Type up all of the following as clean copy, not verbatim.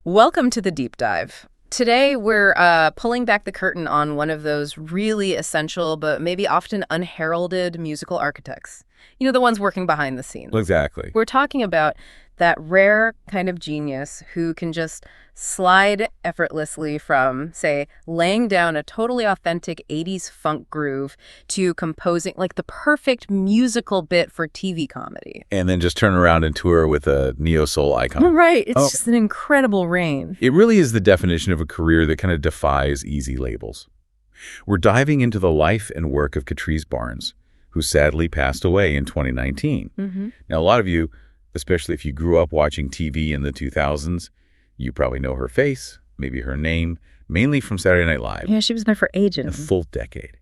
Welcome to the deep dive. Today, we're pulling back the curtain on one of those really essential but maybe often unheralded musical architects. You know, the ones working behind the scenes. Exactly. We're talking about that rare kind of genius who can just slide effortlessly from, say, laying down a totally authentic 80s funk groove to composing like the perfect musical bit for TV comedy. And then just turn around and tour with a neo-soul icon. Right. It's just an incredible range. It really is the definition of a career that kind of defies easy labels. We're diving into the life and work of Katreese Barnes, who sadly passed away in 2019. Now, a lot of you, especially if you grew up watching TV in the 2000s, you probably know her face, maybe her name, mainly from Saturday Night Live. Yeah, she was there for ages. A full decade.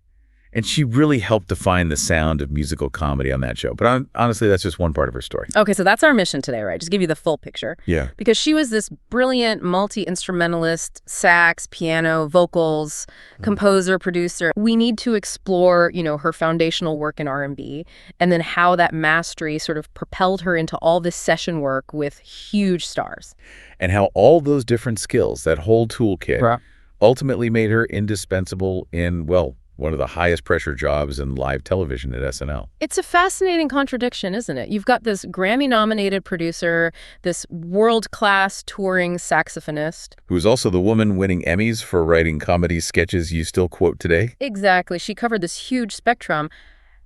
And she really helped define the sound of musical comedy on that show. But honestly, that's just one part of her story. Okay, so that's our mission today, right? Just give you the full picture. Yeah. Because she was this brilliant multi-instrumentalist, sax, piano, vocals, composer, producer. We need to explore, her foundational work in R&B and then how that mastery sort of propelled her into all this session work with huge stars. And how all those different skills, that whole toolkit, ultimately made her indispensable in, one of the highest pressure jobs in live television at SNL. It's a fascinating contradiction, isn't it? You've got this Grammy-nominated producer, this world-class touring saxophonist. Who's also the woman winning Emmys for writing comedy sketches you still quote today. Exactly. She covered this huge spectrum.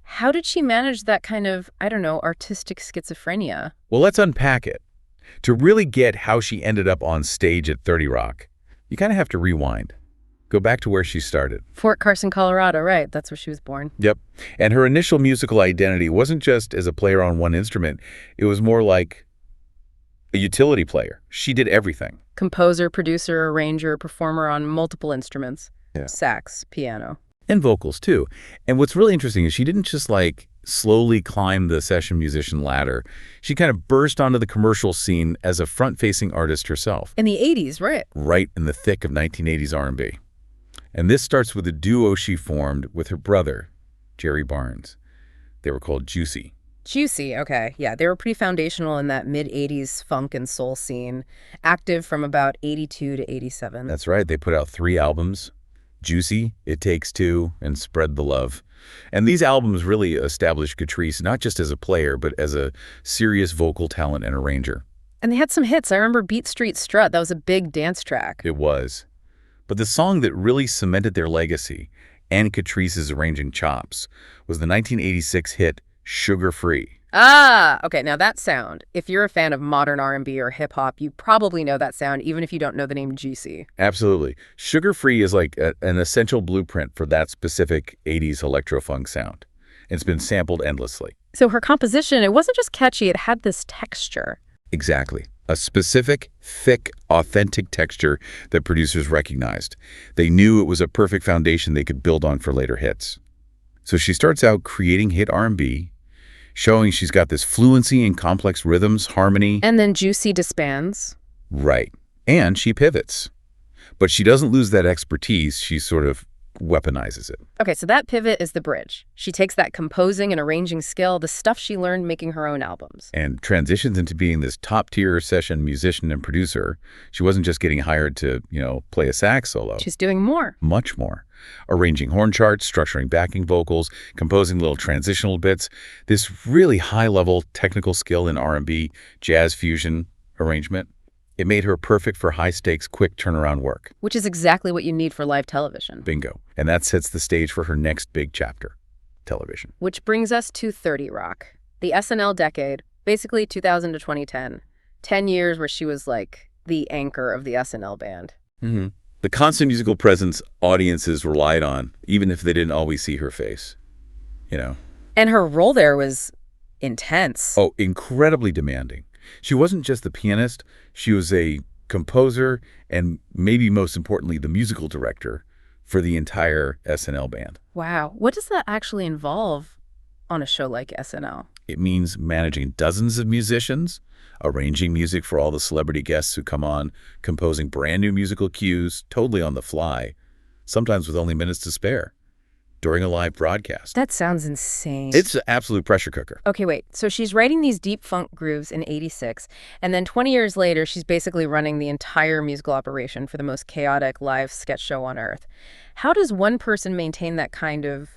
How did she manage that kind of, artistic schizophrenia? Well, let's unpack it. To really get how she ended up on stage at 30 Rock, you kind of have to rewind. Go back to where she started. Fort Carson, Colorado, right. That's where she was born. Yep. And her initial musical identity wasn't just as a player on one instrument. It was more like a utility player. She did everything. Composer, producer, arranger, performer on multiple instruments. Yeah. Sax, piano. And vocals, too. And what's really interesting is she didn't just, slowly climb the session musician ladder. She kind of burst onto the commercial scene as a front-facing artist herself. In the 80s, right? Right in the thick of 1980s R&B. And this starts with a duo she formed with her brother, Jerry Barnes. They were called Juicy. Juicy, okay. Yeah, they were pretty foundational in that mid-80s funk and soul scene, active from about 82 to 87. That's right. They put out 3 albums, Juicy, It Takes Two, and Spread the Love. And these albums really established Katreese not just as a player, but as a serious vocal talent and arranger. And they had some hits. I remember Beat Street Strut. That was a big dance track. It was. But the song that really cemented their legacy and Katreese's arranging chops was the 1986 hit Sugar Free. Ah, okay. Now that sound, if you're a fan of modern R&B or hip hop, you probably know that sound, even if you don't know the name Juicy. Absolutely. Sugar Free is like an essential blueprint for that specific 80s electro-funk sound. It's been sampled endlessly. So her composition, it wasn't just catchy, it had this texture. Exactly. A specific, thick, authentic texture that producers recognized. They knew it was a perfect foundation they could build on for later hits. So she starts out creating hit R&B, showing she's got this fluency in complex rhythms, harmony. And then Juicy disbands. Right. And she pivots. But she doesn't lose that expertise. She sort of weaponizes it. Okay, so that pivot is the bridge. She takes that composing and arranging skill, the stuff she learned making her own albums. And transitions into being this top-tier session musician and producer. She wasn't just getting hired to, play a sax solo. She's doing more. Much more. Arranging horn charts, structuring backing vocals, composing little transitional bits. This really high-level technical skill in R&B, jazz fusion arrangement. It made her perfect for high-stakes, quick turnaround work. Which is exactly what you need for live television. Bingo. And that sets the stage for her next big chapter, television. Which brings us to 30 Rock, the SNL decade, basically 2000 to 2010. 10 years where she was like the anchor of the SNL band. Mm-hmm. The constant musical presence audiences relied on, even if they didn't always see her face, And her role there was intense. Oh, incredibly demanding. She wasn't just the pianist, she was a composer and maybe most importantly, the musical director for the entire SNL band. Wow. What does that actually involve on a show like SNL? It means managing dozens of musicians, arranging music for all the celebrity guests who come on, composing brand new musical cues totally on the fly, sometimes with only minutes to spare. during a live broadcast. That sounds insane. It's an absolute pressure cooker. Okay, wait. So she's writing these deep funk grooves in '86, and then 20 years later, she's basically running the entire musical operation for the most chaotic live sketch show on earth. How does one person maintain that kind of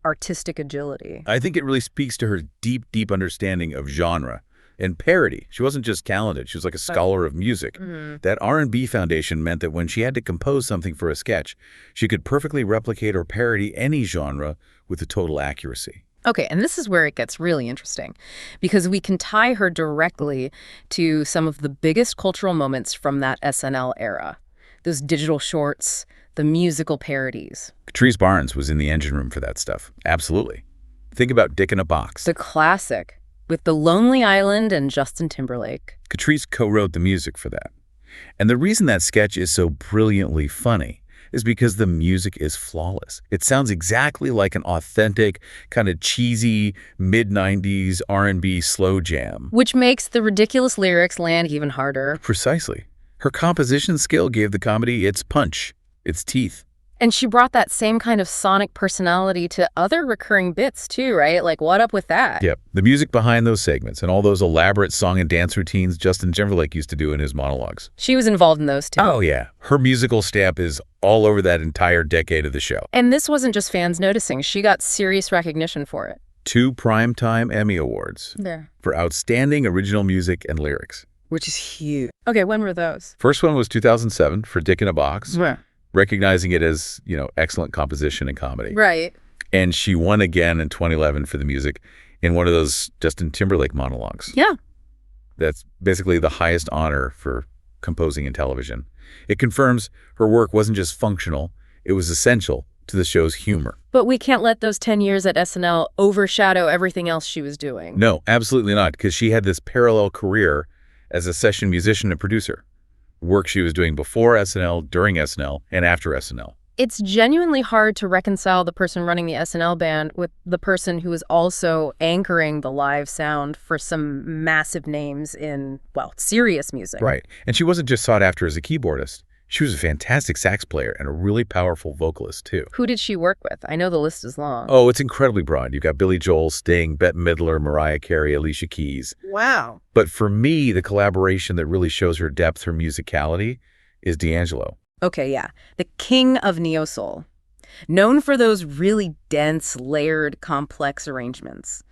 artistic agility? I think it really speaks to her deep, deep understanding of genre and parody. She wasn't just talented. She was like a scholar of music. That R&B foundation meant that when she had to compose something for a sketch, she could perfectly replicate or parody any genre with a total accuracy. Okay, and this is where it gets really interesting, because we can tie her directly to some of the biggest cultural moments from that SNL era. Those digital shorts, the musical parodies. Katreese Barnes was in the engine room for that stuff. Absolutely. Think about Dick in a Box. The classic, with The Lonely Island and Justin Timberlake. Katreese co-wrote the music for that. And the reason that sketch is so brilliantly funny is because the music is flawless. It sounds exactly like an authentic, kind of cheesy, mid-90s R&B slow jam. Which makes the ridiculous lyrics land even harder. Precisely. Her composition skill gave the comedy its punch, its teeth. And she brought that same kind of sonic personality to other recurring bits too, right? Like, what up with that? Yep. The music behind those segments and all those elaborate song and dance routines Justin Timberlake used to do in his monologues. She was involved in those too. Oh, yeah. Her musical stamp is all over that entire decade of the show. And this wasn't just fans noticing. She got serious recognition for it. 2 Primetime Emmy Awards for outstanding original music and lyrics. Which is huge. Okay, when were those? First one was 2007 for Dick in a Box. Yeah. Recognizing it as, excellent composition and comedy. Right. And she won again in 2011 for the music in one of those Justin Timberlake monologues. Yeah. That's basically the highest honor for composing in television. It confirms her work wasn't just functional, it was essential to the show's humor. But we can't let those 10 years at SNL overshadow everything else she was doing. No, absolutely not, because she had this parallel career as a session musician and producer. Work she was doing before SNL, during SNL, and after SNL. It's genuinely hard to reconcile the person running the SNL band with the person who is also anchoring the live sound for some massive names in, serious music. Right. And she wasn't just sought after as a keyboardist. She was a fantastic sax player and a really powerful vocalist, too. Who did she work with? I know the list is long. Oh, it's incredibly broad. You've got Billy Joel, Sting, Bette Midler, Mariah Carey, Alicia Keys. Wow. But for me, the collaboration that really shows her depth, her musicality, is D'Angelo. Okay, yeah. The king of neo-soul. Known for those really dense, layered, complex arrangements.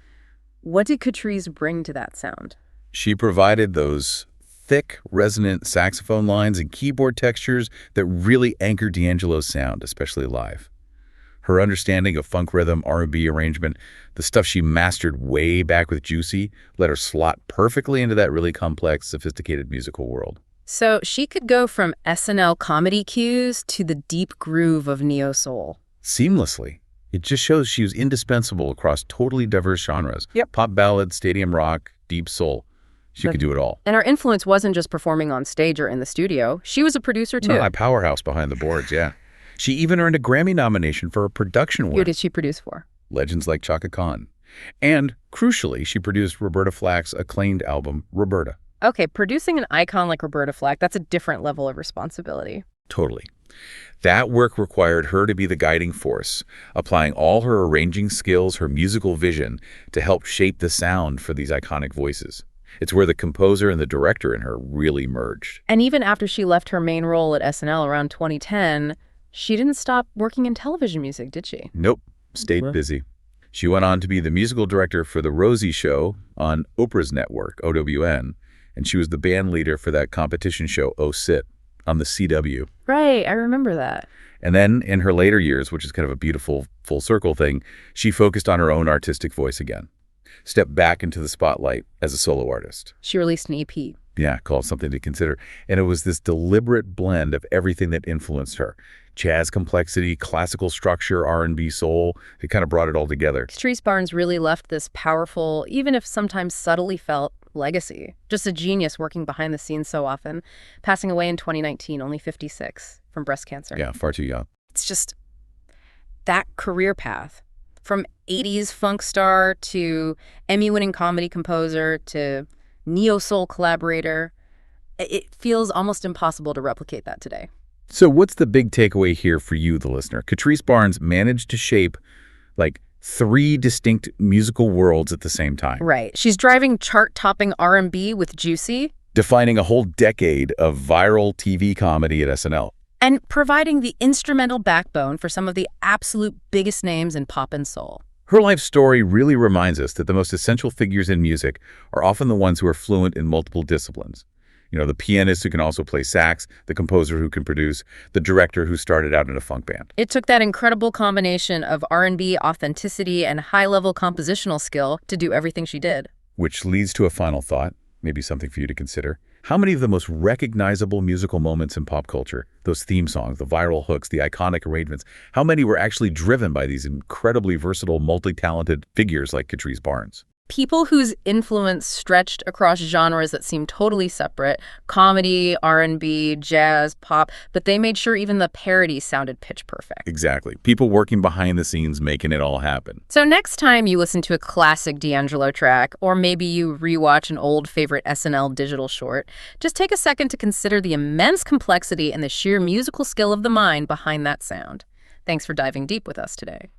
What did Katreese bring to that sound? She provided those thick, resonant saxophone lines and keyboard textures that really anchor D'Angelo's sound, especially live. Her understanding of funk rhythm, R&B arrangement, the stuff she mastered way back with Juicy, let her slot perfectly into that really complex, sophisticated musical world. So she could go from SNL comedy cues to the deep groove of neo-soul. Seamlessly. It just shows she was indispensable across totally diverse genres. Yep. Pop ballad, stadium rock, deep soul. She could do it all. And her influence wasn't just performing on stage or in the studio. She was a producer, too. No, a powerhouse behind the boards, yeah. She even earned a Grammy nomination for her production work. Who did she produce for? Legends like Chaka Khan. And, crucially, she produced Roberta Flack's acclaimed album, Roberta. Okay, producing an icon like Roberta Flack, that's a different level of responsibility. Totally. That work required her to be the guiding force, applying all her arranging skills, her musical vision, to help shape the sound for these iconic voices. It's where the composer and the director in her really merged. And even after she left her main role at SNL around 2010, she didn't stop working in television music, did she? Nope. Stayed busy. She went on to be the musical director for The Rosie Show on Oprah's network, OWN, and she was the band leader for that competition show, Oh Sit, on the CW. Right, I remember that. And then in her later years, which is kind of a beautiful full circle thing, she focused on her own artistic voice again. Stepped back into the spotlight as a solo artist. She released an EP. Yeah, called Something to Consider. And it was this deliberate blend of everything that influenced her. Jazz complexity, classical structure, R&B soul. It kind of brought it all together. Katreese Barnes really left this powerful, even if sometimes subtly felt, legacy. Just a genius working behind the scenes so often. Passing away in 2019, only 56, from breast cancer. Yeah, far too young. It's just that career path. From 80s funk star to Emmy-winning comedy composer to neo-soul collaborator, it feels almost impossible to replicate that today. So what's the big takeaway here for you, the listener? Katreese Barnes managed to shape, like, 3 distinct musical worlds at the same time. Right. She's driving chart-topping R&B with Juicy, Defining a whole decade of viral TV comedy at SNL. and providing the instrumental backbone for some of the absolute biggest names in pop and soul. Her life story really reminds us that the most essential figures in music are often the ones who are fluent in multiple disciplines. You know, the pianist who can also play sax, the composer who can produce, the director who started out in a funk band. It took that incredible combination of R&B authenticity and high-level compositional skill to do everything she did. Which leads to a final thought, maybe something for you to consider. How many of the most recognizable musical moments in pop culture, those theme songs, the viral hooks, the iconic arrangements, how many were actually driven by these incredibly versatile, multi-talented figures like Katreese Barnes? People whose influence stretched across genres that seemed totally separate, comedy, R&B, jazz, pop, but they made sure even the parody sounded pitch perfect. Exactly. People working behind the scenes making it all happen. So next time you listen to a classic D'Angelo track, or maybe you rewatch an old favorite SNL digital short, just take a second to consider the immense complexity and the sheer musical skill of the mind behind that sound. Thanks for diving deep with us today.